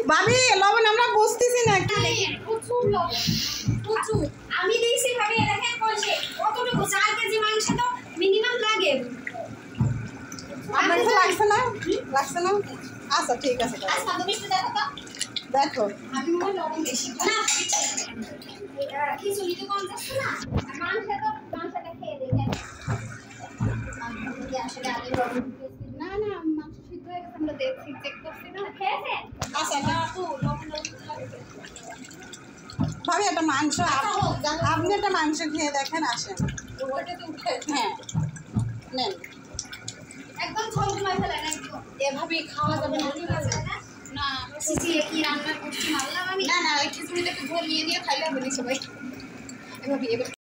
ভাবি লবণ আমরা বুঝতেছি না প্রচুর লবণ প্রচুর আমি দিয়েছি ভাবি দেখেন কইছে কতটুকু 4 কেজি মাংস তো মিনিমাম লাগে আপনার লাগছে না আচ্ছা ঠিক আছে আচ্ছা তুমি একটু দেখো তো দেখো আমি মনে লবণ বেশি না খিচুড়ি তো কম যাচ্ছে না মাংসটা খেয়ে দেখেন আসলে আগে লবণ না মাংস সিদ্ধ হয়ে গেছে আমরা দেখছি চেক করছি না খেয়েছেন আচ্ছা আপু লবণ ভাবি একটা মাংস আপনি একটা মাংস খেয়ে দেখেন আসেন ওটা তো উঠে হ্যাঁ নেন একদম ঝমঝমায় ফেলে না একদম এভাবে খাওয়া যাবে না না সিসি কি রান্না করছি মারলাম আমি না ওই খিচুড়িটা একটু ঝোল নিয়ে খাইলে হবে না সবাই এভাবে